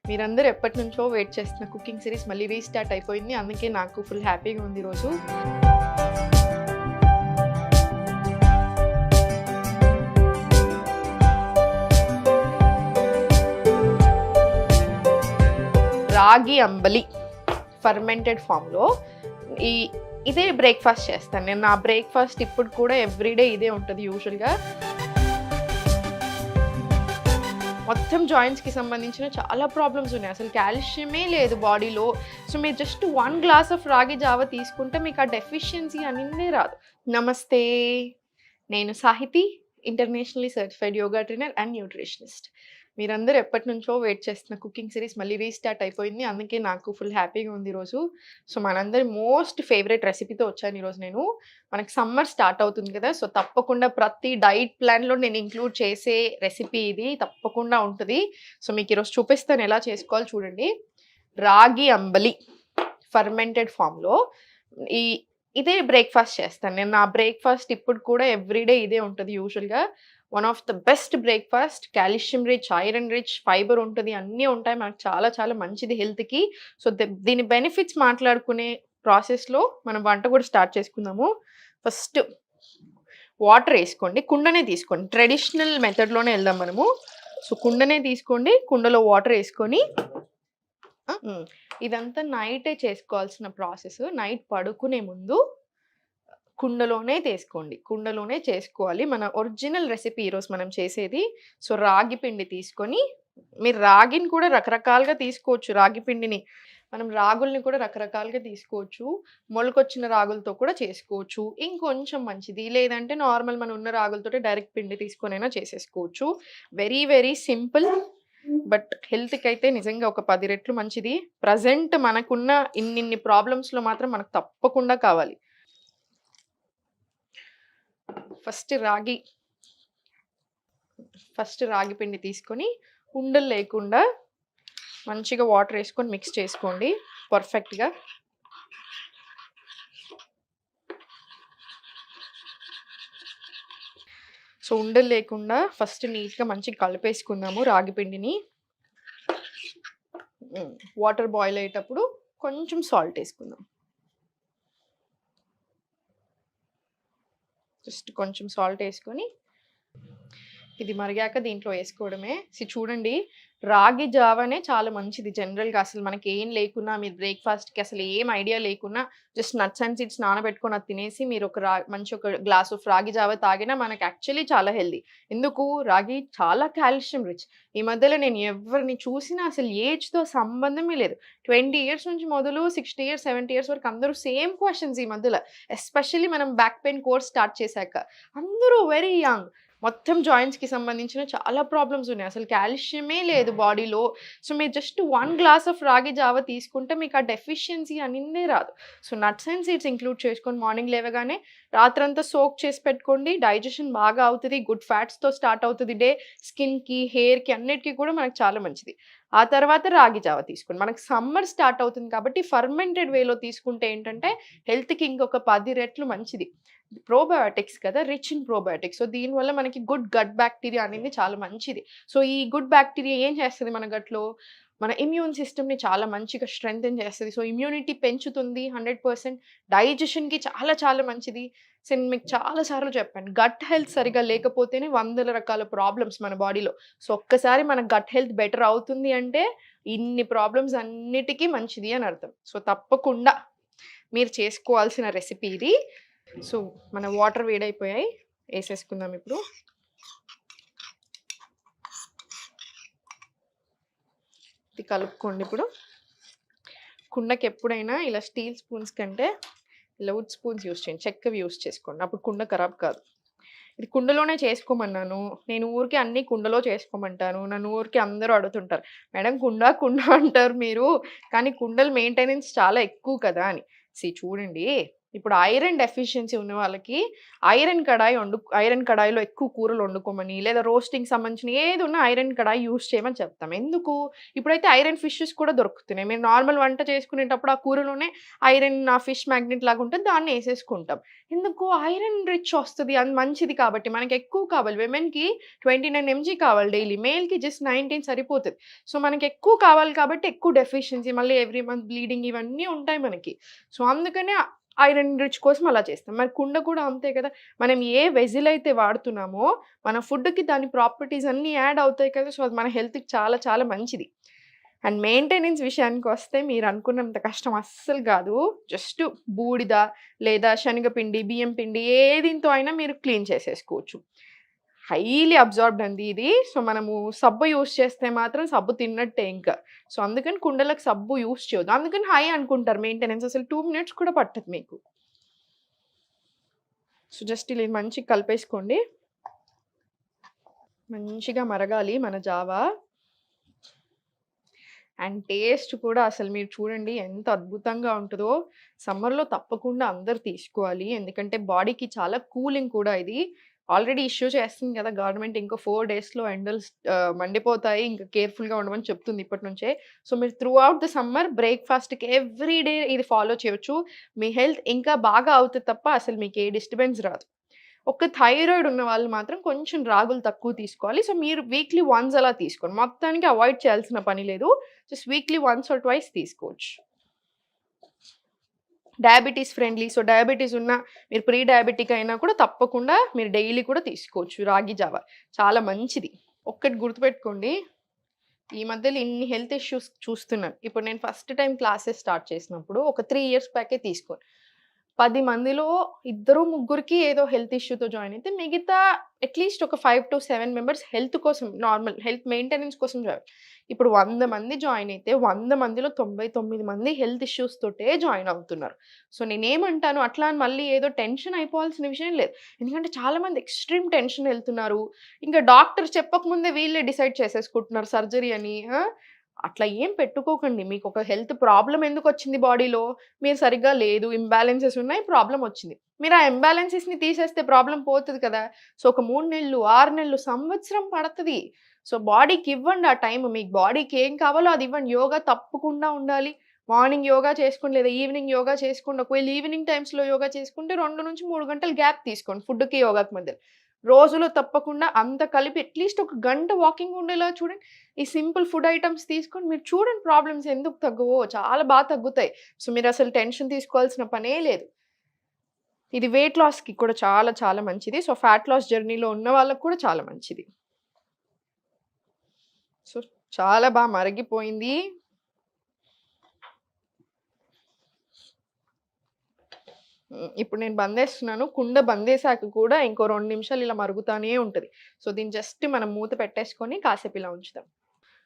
మీరందరూ ఎప్పటినుంచో వెయిట్ చేస్తున్న కుకింగ్ సిరీస్ మళ్ళీ రీస్టార్ట్ అయిపోయింది. అందుకే నాకు ఫుల్ హ్యాపీగా ఉంది ఈరోజు. రాగి అంబలి ఫర్మెంటెడ్ ఫామ్లో ఇదే బ్రేక్ఫాస్ట్ చేస్తాను నేను. నా బ్రేక్ఫాస్ట్ ఇప్పుడు కూడా ఎవ్రీడే ఇదే ఉంటుంది యూజువల్గా. మొత్తం జాయింట్స్కి సంబంధించిన చాలా ప్రాబ్లమ్స్ ఉన్నాయి. అసలు కాల్షియమే లేదు బాడీలో. సో మీరు జస్ట్ 1 గ్లాస్ ఆఫ్ రాగి జావ తీసుకుంటే మీకు ఆ డెఫిషియన్సీ అనేది రాదు. నమస్తే, నేను Sahithi, internationally certified yoga trainer and nutritionist. మీరందరూ ఎప్పటినుంచో వెయిట్ చేస్తున్న కుకింగ్ సిరీస్ మళ్ళీ రీస్టార్ట్ అయిపోయింది. అందుకే నాకు ఫుల్ హ్యాపీగా ఉంది ఈరోజు. సో మనందరి మోస్ట్ ఫేవరెట్ రెసిపీతో వచ్చాను ఈరోజు నేను. మనకి సమ్మర్ స్టార్ట్ అవుతుంది కదా, సో తప్పకుండా ప్రతి డైట్ ప్లాన్లో నేను ఇంక్లూడ్ చేసే రెసిపీ ఇది తప్పకుండా ఉంటుంది. సో మీకు ఈరోజు చూపిస్తాను ఎలా చేసుకోవాలి చూడండి. రాగి అంబలి ఫర్మెంటెడ్ ఫామ్లో ఇదే బ్రేక్ఫాస్ట్ చేస్తాను నేను. నా బ్రేక్ఫాస్ట్ ఇప్పుడు కూడా ఎవ్రీడే ఇదే ఉంటుంది యూజువల్గా. One of the best breakfast, calcium rich, iron rich, fibre ఉంటుంది, అన్నీ ఉంటాయి. మనకు చాలా చాలా మంచిది హెల్త్కి. సో దీని బెనిఫిట్స్ మాట్లాడుకునే ప్రాసెస్లో మనం వంట కూడా స్టార్ట్ చేసుకుందాము. ఫస్ట్ వాటర్ వేసుకోండి, కుండనే తీసుకోండి. ట్రెడిషనల్ మెథడ్లోనే వెళ్దాం మనము. సో కుండనే తీసుకోండి, కుండలో వాటర్ వేసుకొని ఇదంతా నైటే చేసుకోవాల్సిన ప్రాసెస్. నైట్ పడుకునే ముందు కుండలోనే కుండలోనే చేసుకోవాలి. మన ఒరిజినల్ రెసిపీ ఈరోజు మనం చేసేది. సో రాగి పిండి తీసుకొని, మీరు రాగిని కూడా రకరకాలుగా తీసుకోవచ్చు. రాగి పిండిని మనం రాగుల్ని కూడా రకరకాలుగా తీసుకోవచ్చు. మొలకొచ్చిన రాగులతో కూడా చేసుకోవచ్చు, ఇంకొంచెం మంచిది. లేదంటే నార్మల్ మన ఉన్న రాగులతో డైరెక్ట్ పిండి తీసుకొనైనా చేసేసుకోవచ్చు. వెరీ వెరీ సింపుల్, బట్ హెల్త్కి అయితే నిజంగా ఒక 10 రెట్లు మంచిది. ప్రజెంట్ మనకున్న ఇన్ని ప్రాబ్లమ్స్లో మాత్రం మనకు తప్పకుండా కావాలి. ఫస్ట్ రాగి పిండి తీసుకొని ఉండలు లేకుండా మంచిగా వాటర్ వేసుకొని మిక్స్ చేసుకోండి పర్ఫెక్ట్గా. సో ఉండలు లేకుండా ఫస్ట్ నీట్గా మంచిగా కలిపేసుకుందాము రాగి పిండిని. వాటర్ బాయిల్ అయ్యేటప్పుడు కొంచెం సాల్ట్ వేసుకుందాం. జస్ట్ కొంచెం సాల్ట్ వేసుకొని ఇది మరిగాక దీంట్లో వేసుకోవడమే. చూడండి, రాగి జావనే చాలా మంచిది జనరల్గా. అసలు మనకి ఏం లేకున్నా, మీరు బ్రేక్ఫాస్ట్కి అసలు ఏం ఐడియా లేకున్నా జస్ట్ నట్స్ అండ్ సీడ్స్ నానబెట్టుకొని అది తినేసి మీరు ఒక గ్లాస్ ఆఫ్ రాగి జావ తాగినా మనకి యాక్చువల్లీ చాలా హెల్దీ. ఎందుకు? రాగి చాలా కాల్షియం రిచ్. ఈ మధ్యలో నేను ఎవరిని చూసినా అసలు ఏజ్తో సంబంధమే లేదు. 20 ఇయర్స్ నుంచి మొదలు 60 ఇయర్స్ 70 ఇయర్స్ వరకు అందరూ సేమ్ క్వశ్చన్స్ ఈ మధ్యలో. ఎస్పెషల్లీ మనం బ్యాక్ పెయిన్ కోర్స్ స్టార్ట్ చేశాక అందరూ వెరీ యంగ్. మొత్తం జాయింట్స్కి సంబంధించిన చాలా ప్రాబ్లమ్స్ ఉన్నాయి. అసలు కాల్షియమే లేదు బాడీలో. సో మీరు జస్ట్ 1 గ్లాస్ ఆఫ్ రాగి జావ తీసుకుంటే మీకు ఆ డెఫిషియన్సీ అనేది రాదు. So nuts and seeds include చేసుకొని మార్నింగ్ లేవగానే రాత్రంతా సోక్ చేసి పెట్టుకోండి. డైజెషన్ బాగా అవుతుంది, గుడ్ ఫ్యాట్స్తో స్టార్ట్ అవుతుంది డే. స్కిన్కి, హెయిర్కి అన్నిటికీ కూడా మనకు చాలా మంచిది. ఆ తర్వాత రాగి జావ తీసుకోండి. మనకు సమ్మర్ స్టార్ట్ అవుతుంది కాబట్టి ఫర్మెంటెడ్ వేలో తీసుకుంటే ఏంటంటే హెల్త్కి ఇంకొక 10 రెట్లు మంచిది. ప్రోబయోటిక్స్ కదా, రిచ్ ఇన్ ప్రోబయోటిక్స్. సో దీనివల్ల మనకి గుడ్ గట్ బ్యాక్టీరియా అనేది చాలా మంచిది. సో ఈ గుడ్ బ్యాక్టీరియా ఏం చేస్తుంది మన గట్లో? మన ఇమ్యూన్ సిస్టమ్ని చాలా మంచిగా స్ట్రెంగ్తెన్ చేస్తుంది. సో ఇమ్యూనిటీ పెంచుతుంది 100%. డైజెషన్కి చాలా చాలా మంచిది. సో నేను మీకు చాలాసార్లు చెప్పాను, గట్ హెల్త్ సరిగా లేకపోతేనే 100 రకాల ప్రాబ్లమ్స్ మన బాడీలో. సో ఒక్కసారి మన గట్ హెల్త్ బెటర్ అవుతుంది అంటే ఇన్ని ప్రాబ్లమ్స్ అన్నిటికీ మంచిది అని అర్థం. సో తప్పకుండా మీరు చేసుకోవాల్సిన రెసిపీ ఇది. సో మన వాటర్ వేడైపోయాయి, వేసేసుకుందాం ఇప్పుడు. ఇది కలుపుకోండి. ఇప్పుడు కుండకి ఎప్పుడైనా ఇలా స్టీల్ స్పూన్స్ కంటే ఇలా వుడ్ స్పూన్స్ యూస్ చేయండి, చెక్కవి యూస్ చేసుకోండి. అప్పుడు కుండ ఖరాబ్ కాదు. ఇది కుండలోనే చేసుకోమన్నాను నేను, ఊరికి అన్ని కుండలో చేసుకోమంటాను. నన్ను ఊరికి అందరూ అడుగుతుంటారు, మేడం కుండ అంటారు మీరు, కానీ కుండలు మెయింటెనెన్స్ చాలా ఎక్కువ కదా అని. చూడండి, ఇప్పుడు ఐరన్ డెఫిషియన్సీ ఉన్న వాళ్ళకి ఐరన్ కడాయిలో ఎక్కువ కూరలు వండుకోమని, లేదా రోస్టింగ్‌కి సంబంధించిన ఏది ఉన్నా ఐరన్ కడాయి యూజ్ చేయమని చెప్తాం. ఎందుకు? ఇప్పుడైతే ఐరన్ ఫిషెస్ కూడా దొరుకుతున్నాయి. మీరు నార్మల్ వంట చేసుకునేటప్పుడు ఆ కూరలోనే ఐరన్ ఆ ఫిష్ మ్యాగ్నెట్ లాగా ఉంటది. దాన్ని ఏసేసుకుంటాం. ఎందుకు? ఐరన్ రిచ్ వస్తది. అది మంచిది కాబట్టి. మనకి ఎక్కువ కావాలి. విమెన్‌కి 29 ఎంజీ కావాలి డైలీ. మేల్‌కి జస్ట్ 19 సరిపోతది. సో, మనకి ఎక్కువ కావాలి కాబట్టి ఎక్కువ డెఫిషియన్సీ మళ్ళీ ఎవ్రీ మంత్ బ్లీడింగ్ ఇవన్నీ ఉంటాయి మనకి. సో, అందుకనే ఐరన్ రిచ్ కోసం అలా చేస్తాం. మరి కుండ కూడా అంతే కదా! మనం ఏ వెజిల్ అయితే వాడుతున్నామో, మన ఫుడ్‌కి దాని ప్రాపర్టీస్ అన్నీ యాడ్ అవుతాయి కదా! సో, అది మన హెల్త్‌కి చాలా చాలా మంచిది. అండ్ మెయింటెనెన్స్ విషయానికొస్తే మీరనుకున్నంత కష్టం అస్సలు గాదు. జస్ట్ బూడిద లేదా శనగపిండి, బియ్యం పిండి ఏ దీంతో అయినా మీరు క్లీన్ చేసేసుకోవచ్చు. హైలీ అబ్జార్బ్డ్ అండి ఇది. సో, మనము సబ్బు యూజ్ చేస్తే మాత్రం సబ్బు తిన్నట్టే ఇంకా. సో, అందుకని కుండలకు సబ్బు యూజ్ చేయొద్దు. అందుకని హై అనుకుంటారు మెయింటెనెన్స్. అసలు 2 మినిట్స్ కూడా పట్టదు మీకు. సో, జస్ట్ ఇలా మంచిగా కలిపేసుకోండి. మంచిగా మరగాలి మన జావా. అండ్ టేస్ట్ కూడా అసలు మీరు చూడండి ఎంత అద్భుతంగా ఉంటదో. సమ్మర్‌లో తప్పకుండా అందరూ తీసుకోవాలి. ఎందుకంటే బాడీకి చాలా కూలింగ్ కూడా ఇది. ఆల్రెడీ ఇష్యూ చేస్తుంది కదా గవర్నమెంట్ ఇంకో 4 డేస్‌లో ఎండలు మండిపోతాయి. ఇంకా కేర్‌ఫుల్‌గా ఉండమని చెప్తుంది ఇప్పటి నుంచే. సో, మీరు త్రూ ఔట్ ద సమ్మర్ బ్రేక్‌ఫాస్ట్‌కి ఎవ్రీ డే ఇది ఫాలో చేయొచ్చు. మీ హెల్త్ ఇంకా బాగా అవుతది తప్ప అసలు మీకు ఏ డిస్టర్బెన్స్ రాదు. ఒక థైరాయిడ్ ఉన్న వాళ్ళు మాత్రం కొంచెం రాగులు తక్కువ తీసుకోవాలి. సో, మీరు వీక్లీ వన్స్ అలా తీసుకోండి. మొత్తానికి అవాయిడ్ చేయాల్సిన పని లేదు. Just weekly once or twice తీసుకోవచ్చు. Diabetes friendly. సో, డయాబెటిస్ ఉన్న మీరు ప్రీ డయాబెటిక్ అయినా కూడా తప్పకుండా మీరు డైలీ కూడా తీసుకోవచ్చు రాగి జావ. చాలా మంచిది. ఒక్కటి గుర్తుపెట్టుకోండి. ఈ మధ్యలో ఇన్ని హెల్త్ ఇష్యూస్ చూస్తున్నాను. ఇప్పుడు నేను ఫస్ట్ టైమ్ క్లాసెస్ స్టార్ట్ చేసినప్పుడు ఒక 3 ఇయర్స్ బ్యాకే తీసుకోను. 10 మందిలో ఇద్దరు, ముగ్గురికి ఏదో హెల్త్ ఇష్యూతో జాయిన్ అయితే మిగతా అట్‌లీస్ట్ ఒక 5-7 మెంబర్స్ హెల్త్ కోసం నార్మల్ హెల్త్ మెయింటెనెన్స్ కోసం జాయిన్. ఇప్పుడు 100 మంది జాయిన్ అయితే 100 మందిలో 99 మంది హెల్త్ ఇష్యూస్ తోటే జాయిన్ అవుతున్నారు. సో, నేనేమంటాను అట్లా అని మళ్ళీ ఏదో టెన్షన్ అయిపోవాల్సిన విషయం లేదు. ఎందుకంటే చాలా మంది ఎక్స్‌ట్రీమ్ టెన్షన్ ఎళ్తున్నారు. ఇంకా డాక్టర్ చెప్పకముందే వీళ్ళే డిసైడ్ చేసేసుకుంటున్నారు సర్జరీ అని. అట్లా ఏం పెట్టుకోకండి. మీకొక హెల్త్ ప్రాబ్లమ్ ఎందుకొచ్చింది బాడీలో? మీరు సరిగ్గా లేదు, ఇంబాలెన్సెస్ ఉన్నాయి, ప్రాబ్లమ్ వచ్చింది. మీరు ఆ ఇంబాలెన్సెస్‌ని తీసేస్తే ప్రాబ్లమ్ పోతది కదా! సో, ఒక 3 నెలలు, 6 నెలలు, సంవత్సరం పడతది. సో, బాడీకి ఇవ్వండి ఆ టైమ్. మీకు బాడీకి ఏం కావాలో అది ఇవ్వండి. యోగా తప్పకుండా ఉండాలి. మార్నింగ్ యోగా చేసుకోండి లేదా ఈవినింగ్ యోగా చేసుకోండి. ఒకవేళ ఈవినింగ్ టైమ్స్‌లో యోగా చేసుకుంటే 2-3 గంటలు గ్యాప్ తీసుకోండి ఫుడ్‌కి, యోగాకి మధ్యలో. రోజులో తప్పకుండా అంత కలిపి అట్‌లీస్ట్ ఒక గంట వాకింగ్ ఉండేలా చూడండి. ఈ సింపుల్ ఫుడ్ ఐటెమ్స్ తీసుకొని మీరు చూడండి ప్రాబ్లమ్స్ ఎందుకు తగ్గవో చాలా తగ్గుతాయి. సో, మీరసలు టెన్షన్ తీసుకోవాల్సిన పనే లేదు. ఇది వెయిట్ లాస్‌కి కూడా చాలా చాలా మంచిది. సో, ఫ్యాట్ లాస్ జర్నీలో ఉన్న వాళ్ళకి కూడా చాలా మంచిది. సో, చాలా మరిగిపోయింది. ఇప్పుడు నేను బందేస్తున్నాను. కుండ బందేశాక కూడా ఇంకో 2 నిమిషాలు ఇలా మరుగుతానే ఉంటది. సో, దీన్ని జస్ట్ మనం మూత పెట్టేసుకొని కాసేపు ఇలా ఉంచుదాం.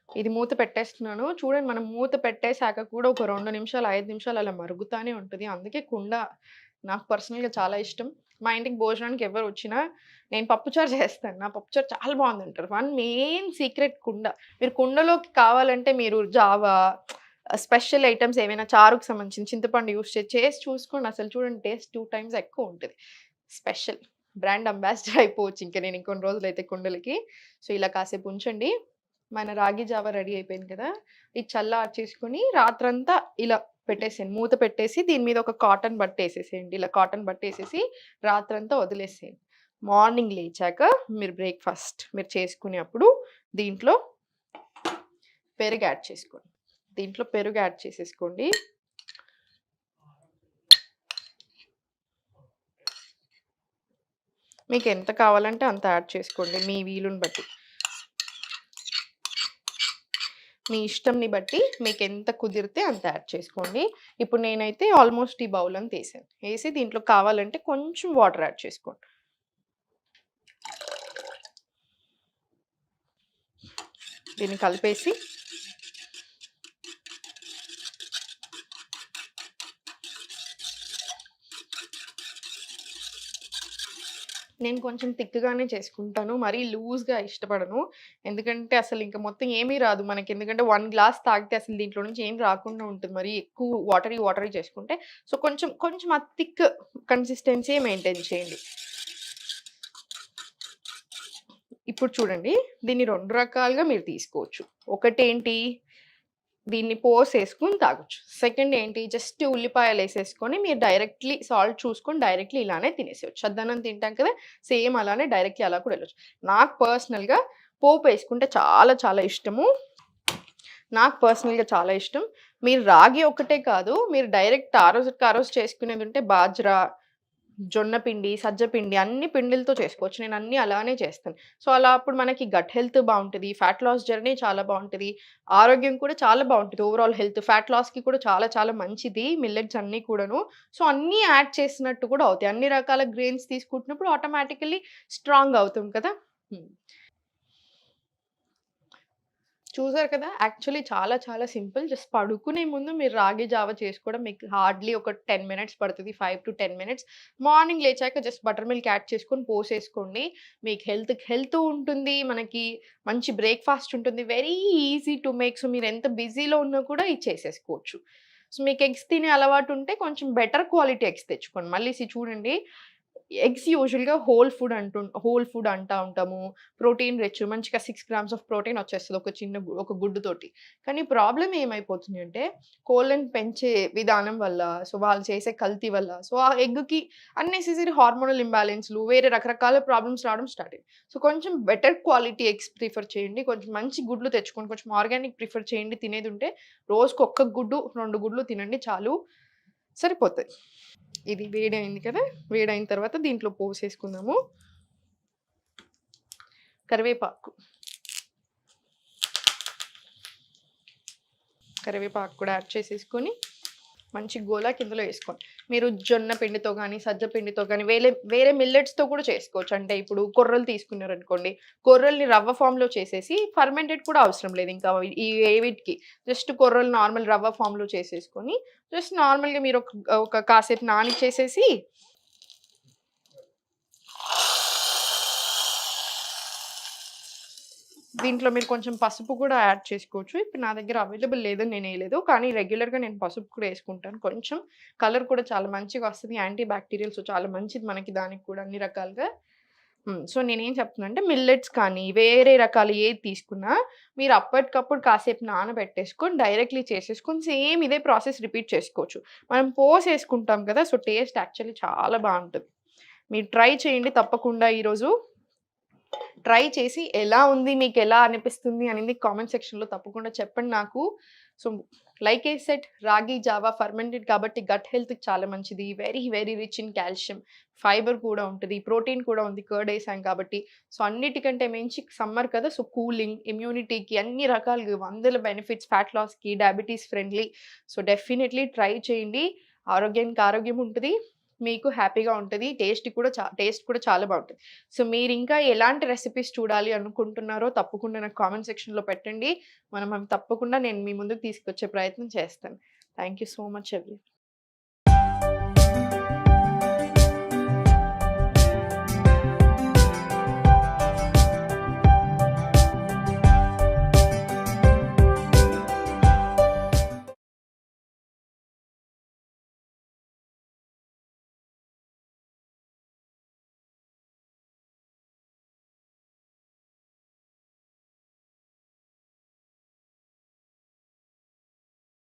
ఇది మూత పెట్టేస్తున్నాను. చూడండి మనం మూత పెట్టేసాక కూడా ఒక 2 నిమిషాలు, 5 నిమిషాలు అలా మరుగుతానే ఉంటది. అందుకే కుండ నాకు పర్సనల్‌గా చాలా ఇష్టం. మా ఇంటికి భోజనానికి ఎవరొచ్చినా నేను పప్పుచారు చేస్తాను. నా పప్పుచారు చాలా బావుందంటారు. వన్ మెయిన్ సీక్రెట్ కుండ. మీరు కుండలోకి కావాలంటే మీరు జావా, స్పెషల్ ఐటెమ్స్ ఏవైనా చారుకు సంబంధించిన చింతపండు యూజ్ చేసి చూసుకోండి. అసలు చూడండి టేస్ట్ 2 టైమ్స్ ఎక్కువ ఉంటది. స్పెషల్ బ్రాండ్ అంబాసిడర్ అయిపోవచ్చు ఇంక నేను ఇంకొన్ని రోజులైతే కుండలకి. సో, ఇలా కాసేపు ఉంచండి. మన రాగి జావ రెడీ అయిపోయింది కదా! ఇది చల్లార్చేసుకొని రాత్రంతా ఇలా పెట్టేసేయండి. మూత పెట్టేసి దీని మీద ఒక కాటన్ బట్ట ఏసేసేయండి. ఇలా కాటన్ బట్ట ఏసేసి రాత్రంతా వదిలేసేయండి. మార్నింగ్ లేచాక మీరు బ్రేక్‌ఫాస్ట్ మీరు చేసుకునేప్పుడు దీంట్లో పెరుగు యాడ్ చేసుకోండి. దీంట్లో పెరుగు యాడ్ చేసేసుకోండి. మీకెంత కావాలంటే అంత యాడ్ చేసుకోండి మీ వీలుని బట్టి. మీ ఇష్టంని బట్టి మీకెంత కుదిరితే అంత యాడ్ చేసుకోండి. ఇప్పుడు నేనైతే ఆల్మోస్ట్ ఈ బౌల్ అంతా ఏసాను. ఏసి దీంట్లో కావాలంటే కొంచెం వాటర్ యాడ్ చేసుకోండి. దీన్ని కలిపేసి నేను కొంచెం థిక్‌గానే చేసుకుంటాను. మరీ లూజ్‌గా ఇష్టపడను. ఎందుకంటే అసలు ఇంక మొత్తం ఏమీ రాదు మనకి. ఎందుకంటే 1 గ్లాస్ తాగితే అసలు దీంట్లో నుంచి ఏం రాకుండా ఉంటుంది. మరీ ఎక్కువ వాటరీ చేసుకుంటే. సో, కొంచెం కొంచెం ఆ థిక్ కన్సిస్టెన్సీయే మెయింటైన్ చేయండి. ఇప్పుడు చూడండి, దీన్ని 2 రకాలుగా మీరు తీసుకోవచ్చు. ఒకటేంటి, దీన్ని పోసేసుకొని తాగొచ్చు. సెకండ్ ఏంటి, జస్ట్ ఉల్లిపాయలేసేసుకొని మీరు డైరెక్ట్‌లీ సాల్ట్ చూసుకొని డైరెక్ట్‌లీ ఇలానే తినేసేయొచ్చు. చద్దన్నం తింటాం కదా! సేమ్ అలానే డైరెక్ట్‌లీ అలా కూడా ఎళ్ళొచ్చు. నాకు పర్సనల్‌గా పోపేసుకుంటే చాలా చాలా ఇష్టము. నాకు పర్సనల్‌గా చాలా ఇష్టం. మీరు రాగి ఒక్కటే కాదు, మీరు డైరెక్ట్ ఆ రోజుకి ఆ రోజు చేసుకునేదుంటే బాజ్రా, జొన్న పిండి, సజ్జ పిండి అన్ని పిండిలతో చేసుకోవచ్చు. నేను అన్నీ అలానే చేస్తాను. సో, అలా అప్పుడు మనకి గట్ హెల్త్ బావుంటది. ఫ్యాట్ లాస్ జర్నీ చాలా బావుంటది. ఆరోగ్యం కూడా చాలా బావుంటది. ఓవరాల్ హెల్త్ ఫ్యాట్ లాస్‌కి కూడా చాలా చాలా మంచిది మిల్లెట్స్ అన్నీ కూడాను. సో, అన్నీ యాడ్ చేసినట్టు కూడా అవుతాయి. అన్ని రకాల గ్రెయిన్స్ తీసుకుంటున్నప్పుడు ఆటోమేటికల్లీ స్ట్రాంగ్ అవుతాం కదా! హ్మ్. చూసారు కదా! యాక్చువల్లీ చాలా చాలా సింపుల్. జస్ట్ పడుకునే ముందు మీరు రాగి జావ చేసుకోవడం మీకు హార్డ్‌లీ ఒక 10 మినిట్స్ పడతది. 5-10 మినిట్స్. మార్నింగ్ లేచాక జస్ట్ బటర్ మిల్క్ యాడ్ చేసుకొని పోసేసుకోండి. మీకు హెల్త్ ఉంటుంది. మనకి మంచి బ్రేక్‌ఫాస్ట్ ఉంటుంది. Very easy to make. So, మీరు ఎంత బిజీలో ఉన్నా కూడా ఇది చేసేసుకోవచ్చు. సో, మీకు ఎగ్స్ తినే అలవాటు ఉంటే కొంచెం బెటర్ క్వాలిటీ ఎగ్స్ తెచ్చుకోండి. మళ్ళీ చూడండి, ఎగ్స్ యూజువల్‌గా హోల్ ఫుడ్ అంటా ఉంటాము. ప్రోటీన్ రిచ్ మంచిగా 6 గ్రామ్స్ ఆఫ్ ప్రోటీన్ వచ్చేస్తది ఒక గుడ్డుతోటి. కానీ ప్రాబ్లమ్ ఏమైపోతుంది అంటే కోళ్ళని పెంచే విధానం వల్ల, సో వాళ్ళు చేసే కల్తీ వల్ల, సో ఆ ఎగ్‌కి అన్నెసెసరీ హార్మోనల్ ఇంబాలెన్స్‌లు వేరే రకరకాల ప్రాబ్లమ్స్ రావడం స్టార్ట్ అయ్యాయి. సో కొంచెం బెటర్ క్వాలిటీ ఎగ్స్ ప్రిఫర్ చేయండి. కొంచెం మంచి గుడ్లు తెచ్చుకోండి. కొంచెం ఆర్గానిక్ ప్రిఫర్ చేయండి. తినేదుంటే రోజుకి ఒక్క గుడ్డు, 2 గుడ్లు తినండి చాలు. సరిపోతది. ఇది వేడయింది కదా! వేడయిన తర్వాత దీంట్లో పోసేసుకుందాము. కరివేపాకు. కరివేపాకు కూడా యాడ్ చేసేసుకొని మంచి గోలాకి ఇందులో ఏసుకోండి. మీరు జొన్న పిండితో గానీ, సజ్జ పిండితో గానీ వేరే మిల్లెట్స్‌తో కూడా చేసుకోవచ్చు. అంటే ఇప్పుడు కొర్రలు తీసుకున్నారనుకోండి, కొర్రల్ని రవ్వ ఫామ్‌లో చేసేసి ఫర్మెంటెడ్ కూడా అవసరం లేదు ఇంకా ఏ వీటికి. జస్ట్ కొర్రలు నార్మల్ రవ్వ ఫామ్‌లో చేసేసుకొని, జస్ట్ నార్మల్‌గా మీరు ఒక కాసేపు నానిచ్చేసేసి దీంట్లో మీరు కొంచెం పసుపు కూడా యాడ్ చేసుకోవచ్చు. ఇప్పుడు నా దగ్గర అవైలబుల్ లేదని నేనేయలేదు. కానీ రెగ్యులర్‌గా నేను పసుపు కూడా యేసుకుంటాను. కొంచెం కలర్ కూడా చాలా మంచిగొస్తది. యాంటీ బ్యాక్టీరియల్ సో, చాలా మంచిది మనకి దానికి కూడా అన్ని రకాలుగా. సో, నేనేం చెప్తున్నానంటే మిల్లెట్స్ కానీ, వేరే రకాలు ఏది తీసుకున్నా మీరు అప్పటికప్పుడు కాసేపు నానబెట్టేసుకొని డైరెక్ట్‌లీ చేసేసుకొని సేమ్ ఇదే ప్రాసెస్ రిపీట్ చేసుకోవచ్చు. మనం పోసేసుకుంటాం కదా! సో, టేస్ట్ యాక్చువల్లీ చాలా బావుంటది. మీరు ట్రై చేయండి తప్పకుండా ఈరోజు. ట్రై చేసి ఎలా ఉంది? మీకెలా అనిపిస్తుంది? అనేది కామెంట్ సెక్షన్‌లో తప్పకుండా చెప్పండి నాకు. సో, లైక్ ఐ సెడ్ రాగి జావా ఫర్మెంటెడ్ కాబట్టి గట్ హెల్త్‌కి చాలా మంచిది. Very, very rich in calcium. Fibre కూడా ఉంటది. ప్రోటీన్ కూడా ఉంది. కర్డ్ ఏసాం కాబట్టి. సో, అన్నిటికంటే మించి సమ్మర్ కదా! సో, కూలింగ్, ఇమ్యూనిటీకి అన్ని రకాలుగా వందల బెనిఫిట్స్ ఫ్యాట్ లాస్‌కి, diabetes friendly. So, definitely try చేయండి. ఆరోగ్యానికి ఆరోగ్యం ఉంటది. మీకు హ్యాపీగా ఉంటది. టేస్ట్ కూడా చాలా బావుంటది. సో, మీరింకా ఎలాంటి రెసిపీస్ చూడాలి అనుకుంటున్నారో తప్పకుండా నాకు కామెంట్ సెక్షన్‌లో పెట్టండి. మనం అవి తప్పకుండా నేను మీ ముందుకు తీసుకొచ్చే ప్రయత్నం చేస్తాను. Thank you so much everyone.